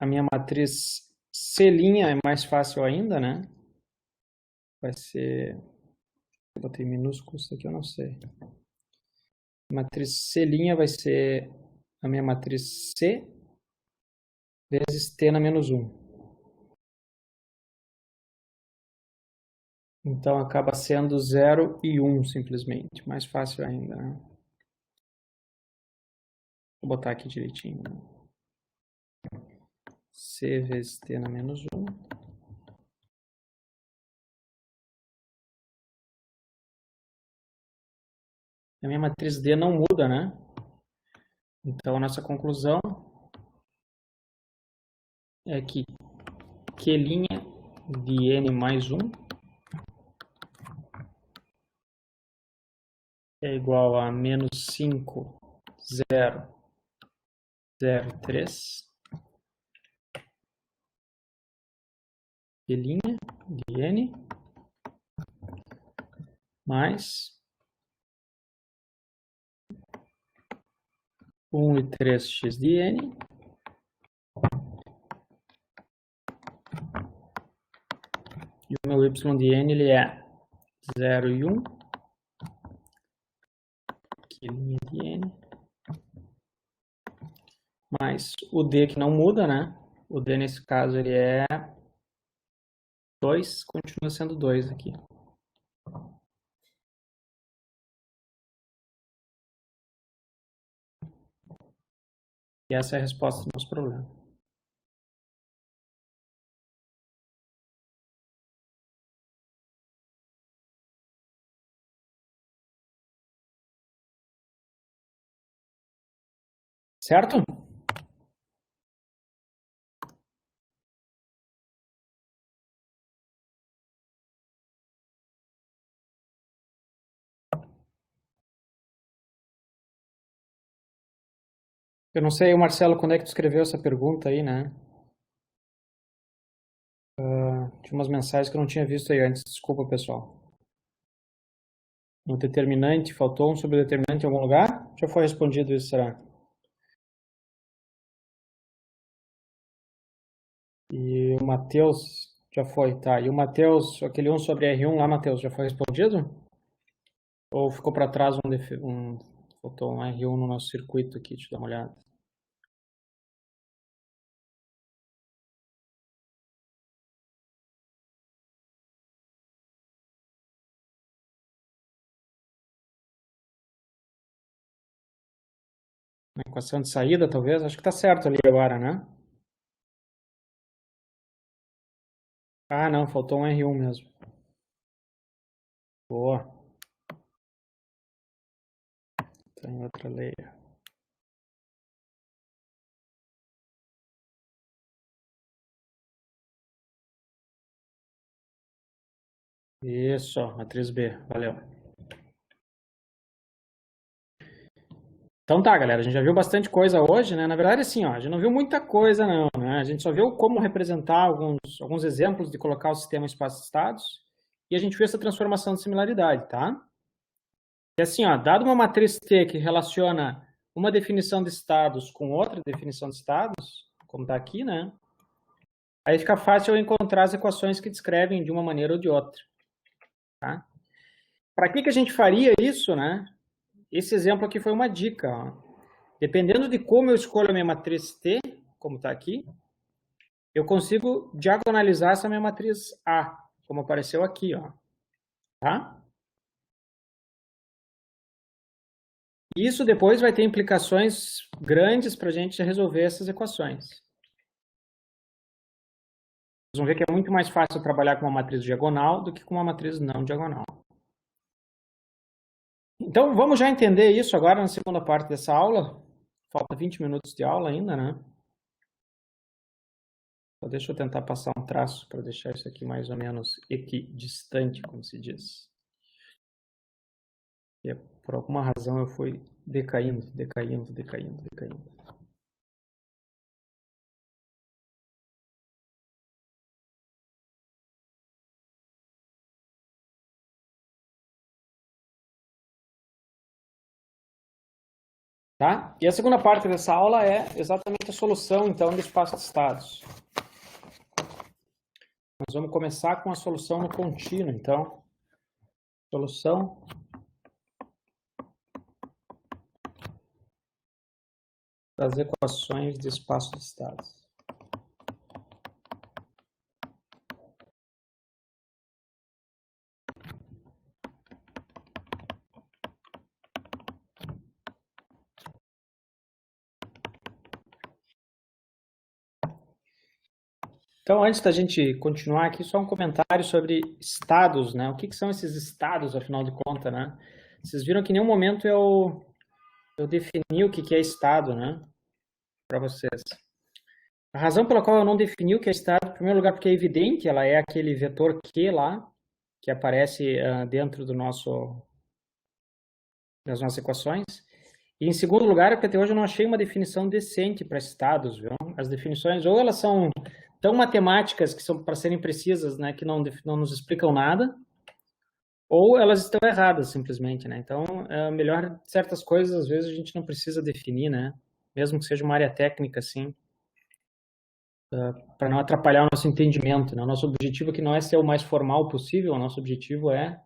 A minha matriz C' é mais fácil ainda, né? Vai ser... Eu botei minúsculo, isso aqui eu não sei. A matriz C' vai ser a minha matriz C vezes T na menos 1. Então acaba sendo 0 e 1 simplesmente. Mais fácil ainda, né? Vou botar aqui direitinho. C vezes T na menos 1. A minha matriz D não muda, né? Então a nossa conclusão é que Q' de N mais 1 é igual a menos 5, 0, 0, 3. Q' de N mais 1 e 3x de N e o meu y de N ele é 0 e 1, Q' de N, mais o D que não muda, né? O D nesse caso ele é 2, continua sendo 2 aqui. E essa é a resposta do nosso problema. Certo? Eu não sei, Marcelo, quando é que tu escreveu essa pergunta aí, né? Tinha umas mensagens que eu não tinha visto aí antes. Desculpa, pessoal. Um determinante, faltou um subdeterminante em algum lugar? Já foi respondido isso, será? E o Matheus já foi, tá. E o Matheus, aquele 1 sobre R1 lá, Matheus, já foi respondido? Ou ficou para trás faltou um R1 no nosso circuito aqui, deixa eu dar uma olhada. Na equação de saída, talvez? Acho que tá certo ali agora, né? Ah, não, faltou um R1 mesmo. Boa. Tem outra lei. Isso, matriz B, valeu. Então tá, galera, a gente já viu bastante coisa hoje, né? Na verdade, assim, ó, a gente não viu muita coisa não, né? A gente só viu como representar alguns exemplos de colocar o sistema em espaço de estados e a gente viu essa transformação de similaridade, tá? E assim, ó, dado uma matriz T que relaciona uma definição de estados com outra definição de estados, como tá aqui, né? Aí fica fácil eu encontrar as equações que descrevem de uma maneira ou de outra, tá? Para que a gente faria isso, né? Esse exemplo aqui foi uma dica, ó. Dependendo de como eu escolho a minha matriz T, como está aqui, eu consigo diagonalizar essa minha matriz A, como apareceu aqui, ó. Tá? Isso depois vai ter implicações grandes para a gente resolver essas equações. Vocês vão ver que é muito mais fácil trabalhar com uma matriz diagonal do que com uma matriz não diagonal. Então, vamos já entender isso agora na segunda parte dessa aula. Falta 20 minutos de aula ainda, né? Então, deixa eu tentar passar um traço para deixar isso aqui mais ou menos equidistante, como se diz. E por alguma razão eu fui decaindo. Tá? E a segunda parte dessa aula é exatamente a solução, então, do espaço de estados. Nós vamos começar com a solução no contínuo, então. Solução das equações de espaço de estados. Então, antes da gente continuar aqui, só um comentário sobre estados, né? O que são esses estados, afinal de contas, né? Vocês viram que em nenhum momento eu defini o que é estado, né? Para vocês. A razão pela qual eu não defini o que é estado, em primeiro lugar, porque é evidente, ela é aquele vetor Q lá, que aparece dentro das nossas equações. E em segundo lugar, é porque até hoje eu não achei uma definição decente para estados, viu? As definições, ou elas são tão matemáticas que são para serem precisas, né, que não nos explicam nada, ou elas estão erradas, simplesmente, né? Então, é melhor certas coisas, às vezes, a gente não precisa definir, né? Mesmo que seja uma área técnica, assim, para não atrapalhar o nosso entendimento, né? O nosso objetivo aqui não é ser o mais formal possível, o nosso objetivo é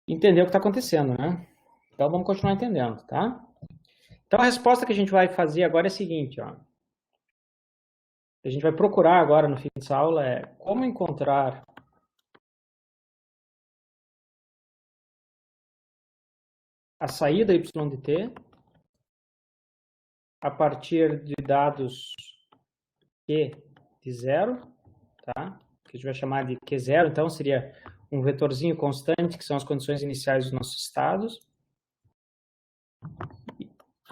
entender o que está acontecendo, né? Então, vamos continuar entendendo, tá? Então, a resposta que a gente vai fazer agora é a seguinte, ó. A gente vai procurar agora no fim dessa aula é como encontrar a saída y de t a partir de dados q de zero, tá? Que a gente vai chamar de q0, então seria um vetorzinho constante, que são as condições iniciais dos nossos estados.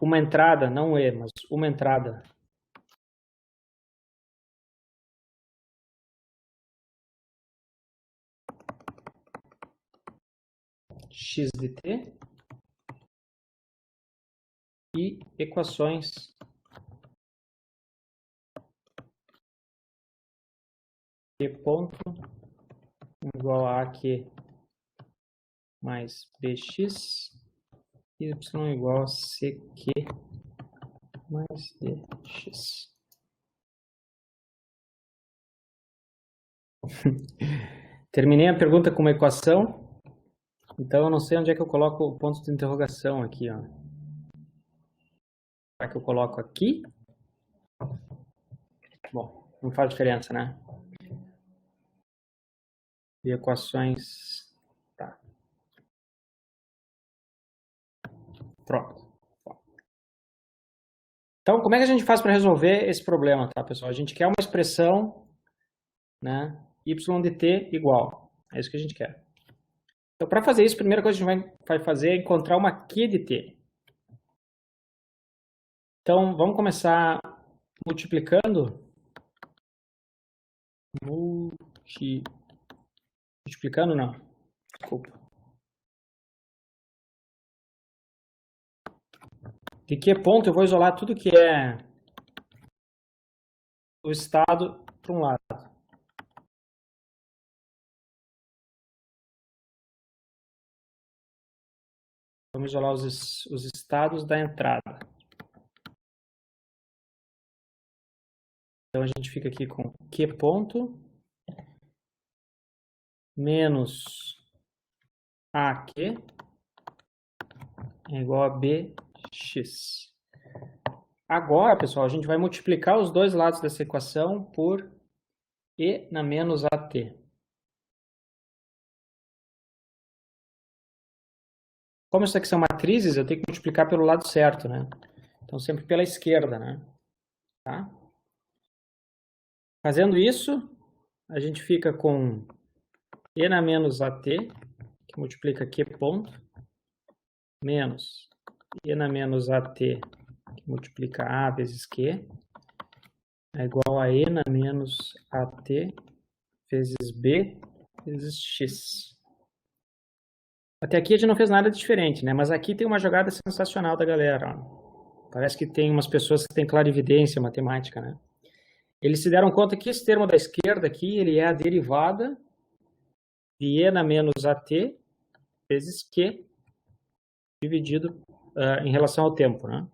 Uma entrada, não e, mas uma entrada x de t e equações q ponto igual a q mais bx, y igual a ck mais dx. Terminei a pergunta com uma equação, então eu não sei onde é que eu coloco o ponto de interrogação aqui, ó. Será que eu coloco aqui? Bom, não faz diferença, né? E equações... Tá. Pronto. Então, como é que a gente faz para resolver esse problema, tá, pessoal? A gente quer uma expressão, né, y de t igual. É isso que a gente quer. Então, para fazer isso, a primeira coisa que a gente vai fazer é encontrar uma q de t. Então, vamos começar multiplicando. Multiplicando, não. Desculpa. De que ponto eu vou isolar tudo que é o estado para um lado. Vamos isolar os estados da entrada. Então, a gente fica aqui com Q ponto menos AQ é igual a BX. Agora, pessoal, a gente vai multiplicar os dois lados dessa equação por E na menos AT. Como isso aqui são matrizes, eu tenho que multiplicar pelo lado certo, né? Então, sempre pela esquerda, né? Tá? Fazendo isso, a gente fica com E na menos AT, que multiplica Q ponto, menos E na menos AT, que multiplica A vezes Q, é igual a E na menos AT vezes B vezes X. Até aqui a gente não fez nada diferente, né? Mas aqui tem uma jogada sensacional da galera. Ó. Parece que tem umas pessoas que têm clarividência matemática, né? Eles se deram conta que esse termo da esquerda aqui, ele é a derivada de E na menos AT vezes Q dividido em relação ao tempo, né?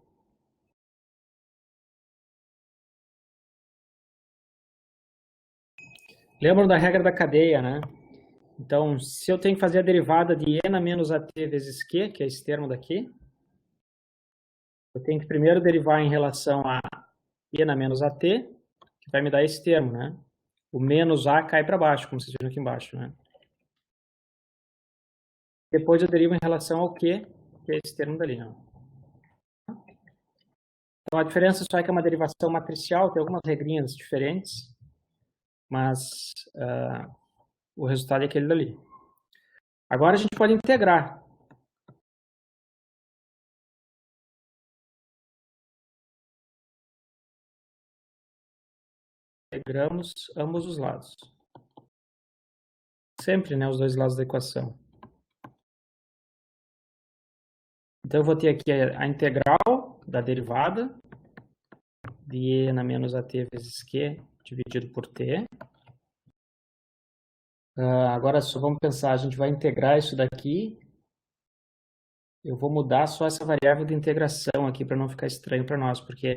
Lembram da regra da cadeia, né? Então, se eu tenho que fazer a derivada de E na menos AT vezes Q, que é esse termo daqui, eu tenho que primeiro derivar em relação a E na menos AT, que vai me dar esse termo, né? O menos A cai para baixo, como vocês viram aqui embaixo, né? Depois eu derivo em relação ao Q, que é esse termo dali, né? Então, a diferença só é que é uma derivação matricial, tem algumas regrinhas diferentes, mas o resultado é aquele dali. Agora a gente pode integrar. Integramos ambos os lados. Sempre, né, os dois lados da equação. Então, eu vou ter aqui a integral da derivada de E na menos AT vezes Q dividido por T. Agora, só vamos pensar, a gente vai integrar isso daqui. Eu vou mudar só essa variável de integração aqui para não ficar estranho para nós, porque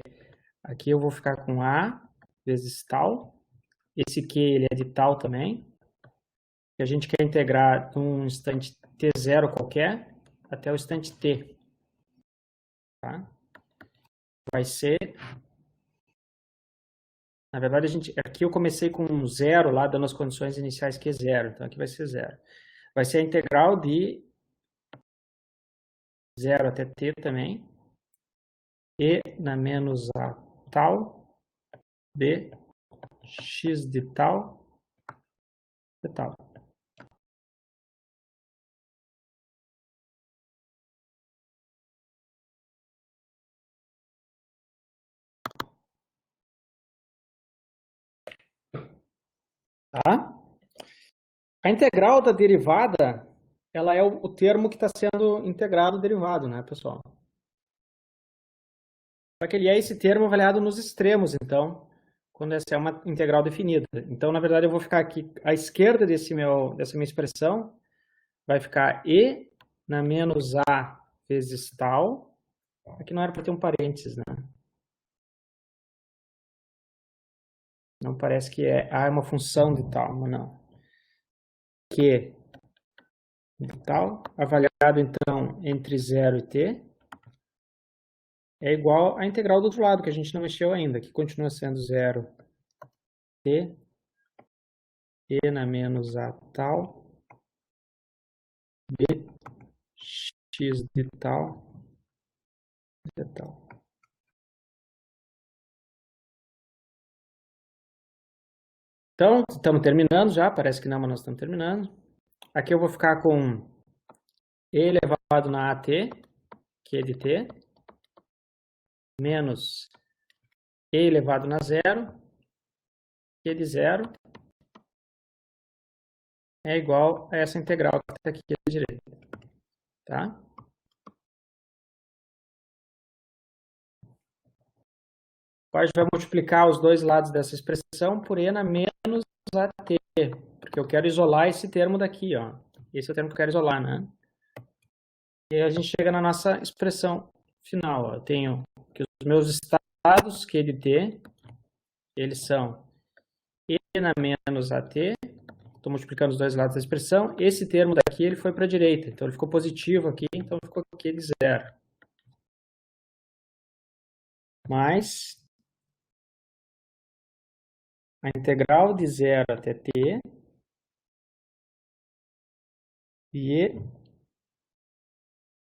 aqui eu vou ficar com A vezes tal. Esse Q ele é de tal também. E a gente quer integrar de um instante t0 qualquer até o instante t. Tá? Vai ser... Na verdade, aqui eu comecei com 0 lá, dando as condições iniciais que é 0. Então, aqui vai ser 0. Vai ser a integral de 0 até t também. E na menos a tal de x de tal de tal. Tá? A integral da derivada, ela é o termo que está sendo integrado derivado, né, pessoal? Só que ele é esse termo avaliado nos extremos, então, quando essa é uma integral definida. Então, na verdade, eu vou ficar aqui à esquerda dessa minha expressão, vai ficar E na menos A vezes tal. Aqui não era para ter um parênteses, né? Não parece que A é uma função de tal, mas não. Q de tal, avaliado então entre 0 e t, é igual à integral do outro lado, que a gente não mexeu ainda, que continua sendo 0 t, e na menos a tal, b x de tal, de tal. Então, estamos terminando já, parece que não, mas nós estamos terminando. Aqui eu vou ficar com e elevado na at, que é de t, menos e elevado na zero, que é de zero, é igual a essa integral que está aqui à direita. Tá? A gente vai multiplicar os dois lados dessa expressão por e na menos at, porque eu quero isolar esse termo daqui, ó. Esse é o termo que eu quero isolar, né? E aí a gente chega na nossa expressão final, ó. Eu tenho que os meus estados, Q de t, eles são e na menos at, estou multiplicando os dois lados da expressão, esse termo daqui ele foi para a direita, então ele ficou positivo aqui, então ficou Q de zero. Mais a integral de 0 até t, e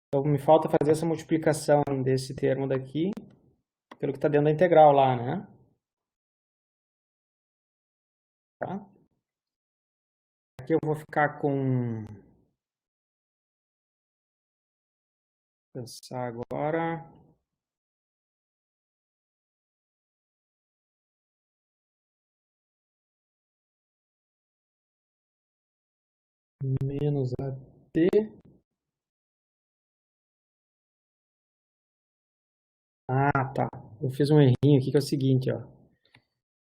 então me falta fazer essa multiplicação desse termo daqui pelo que está dentro da integral lá, né? Tá? Aqui eu vou ficar com... Pensar agora... Menos AT... Ah, tá. Eu fiz um errinho aqui que é o seguinte, ó.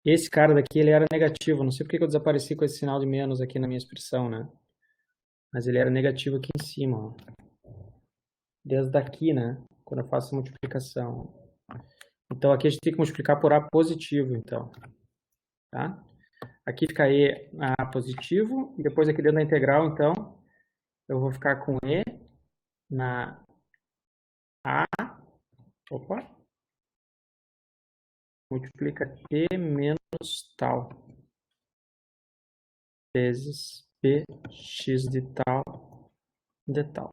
Esse cara daqui, ele era negativo. Não sei por que eu desapareci com esse sinal de menos aqui na minha expressão, né? Mas ele era negativo aqui em cima, ó. Desde aqui, né? Quando eu faço a multiplicação. Então, aqui a gente tem que multiplicar por A positivo, então. Tá? Aqui fica E A positivo. E depois aqui dentro da integral, então, eu vou ficar com E na A. Opa. Multiplica T menos tal. Vezes Px de tal de tal.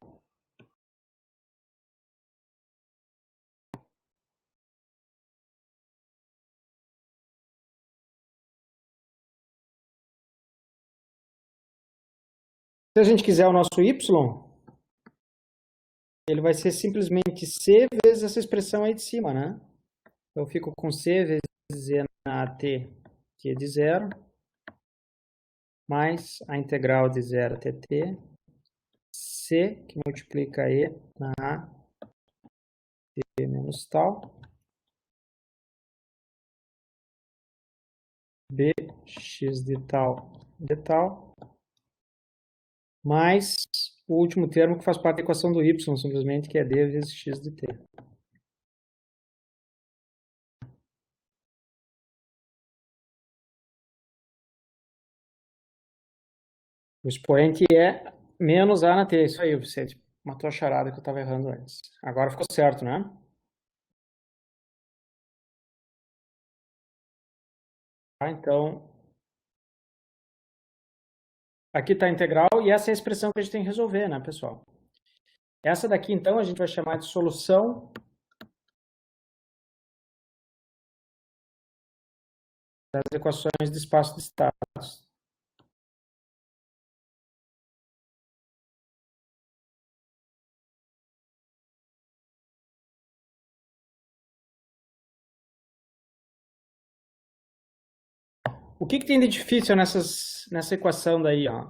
Se a gente quiser o nosso y, ele vai ser simplesmente c vezes essa expressão aí de cima, né? Eu fico com c vezes e na at, que é de zero, mais a integral de 0 até t, c, que multiplica e na a, t menos tal, bx de tal, mais o último termo que faz parte da equação do y, simplesmente, que é d vezes x de t. O expoente é menos a na t. Isso aí, Vicente. Matou a charada que eu estava errando antes. Agora ficou certo, né? Tá, então, aqui está a integral e essa é a expressão que a gente tem que resolver, né, pessoal? Essa daqui, então, a gente vai chamar de solução das equações de espaço de estados. O que tem de difícil nessa equação daí, ó?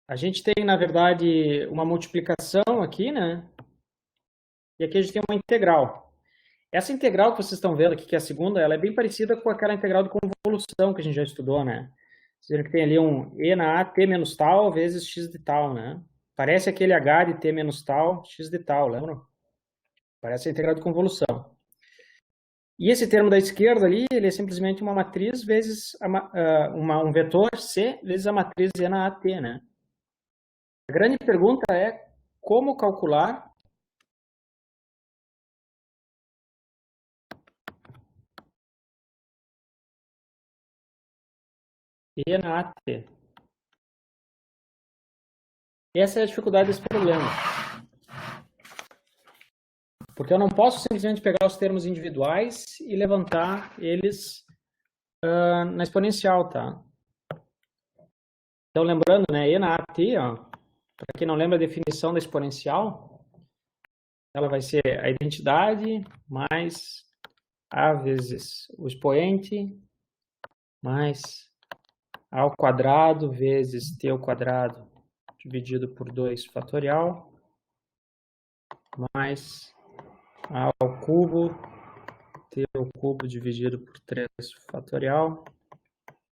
A gente tem, na verdade, uma multiplicação aqui, né? E aqui a gente tem uma integral. Essa integral que vocês estão vendo aqui, que é a segunda, ela é bem parecida com aquela integral de convolução que a gente já estudou, né? Vocês viram que tem ali um e na a t menos tal vezes x de tal, né? Parece aquele h de t menos tal, x de tal, lembram? Parece a integral de convolução. E esse termo da esquerda ali, ele é simplesmente uma matriz vezes um vetor C vezes a matriz E na AT, né? A grande pergunta é como calcular E na AT. Essa é a dificuldade desse problema. Porque eu não posso simplesmente pegar os termos individuais e levantar eles na exponencial, tá? Então, lembrando, né, E na AT, para quem não lembra a definição da exponencial, ela vai ser a identidade mais A vezes o expoente mais A ao quadrado vezes T ao quadrado dividido por 2 fatorial mais A ao cubo T ao cubo dividido por 3 fatorial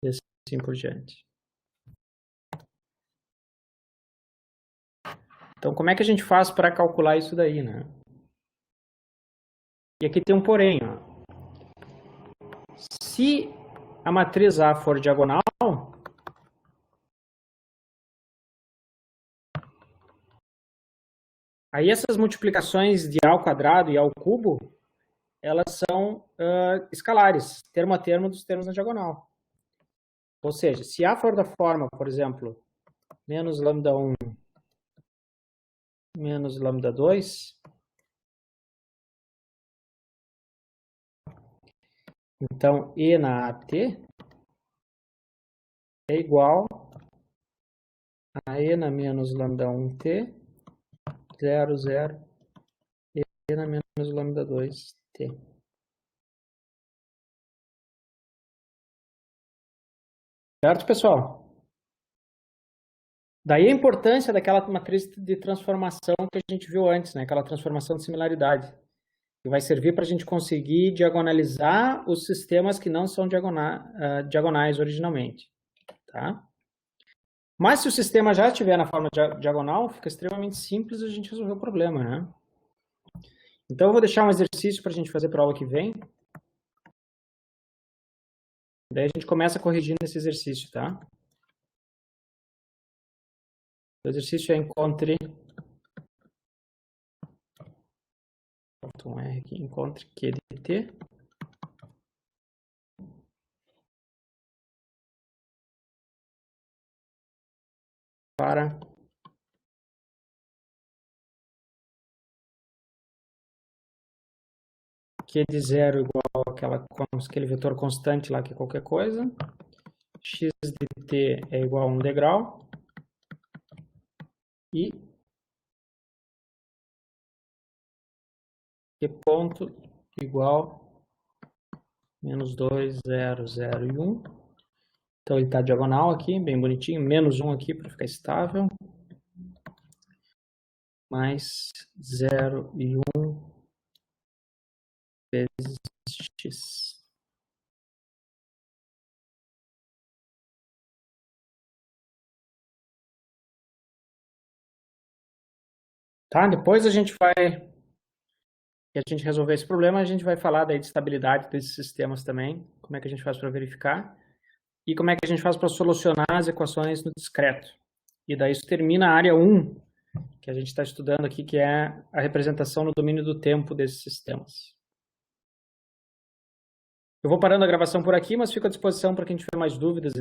e assim por diante. Então, como é que a gente faz para calcular isso daí, né? E aqui tem um porém, ó. Se a matriz A for diagonal, aí essas multiplicações de A ao quadrado e A ao cubo, elas são escalares, termo a termo dos termos na diagonal. Ou seja, se A for da forma, por exemplo, menos lambda 1 menos lambda 2, então E na AT é igual a E na menos lambda 1t, 0, 0, E na menos lambda 2t. Certo, pessoal? Daí a importância daquela matriz de transformação que a gente viu antes, né? Aquela transformação de similaridade. Que vai servir para a gente conseguir diagonalizar os sistemas que não são diagonais originalmente. Tá? Mas se o sistema já estiver na forma diagonal, fica extremamente simples a gente resolver o problema, né? Então eu vou deixar um exercício para a gente fazer para a aula que vem. Daí a gente começa corrigindo esse exercício, tá? O exercício é encontre... Falta um R aqui. Encontre Q de T. Para Q de 0 igual aquele vetor constante lá que é qualquer coisa. X de T é igual a 1 degrau. E Q ponto igual menos 2, 0, 0 e 1. Então ele está diagonal aqui, bem bonitinho. Menos 1 aqui para ficar estável. Mais 0 e 1 vezes x. Tá? Depois a gente resolver esse problema, a gente vai falar daí de estabilidade desses sistemas também, como é que a gente faz para verificar, e como é que a gente faz para solucionar as equações no discreto. E daí isso termina a área 1, que a gente está estudando aqui, que é a representação no domínio do tempo desses sistemas. Eu vou parando a gravação por aqui, mas fico à disposição para quem tiver mais dúvidas.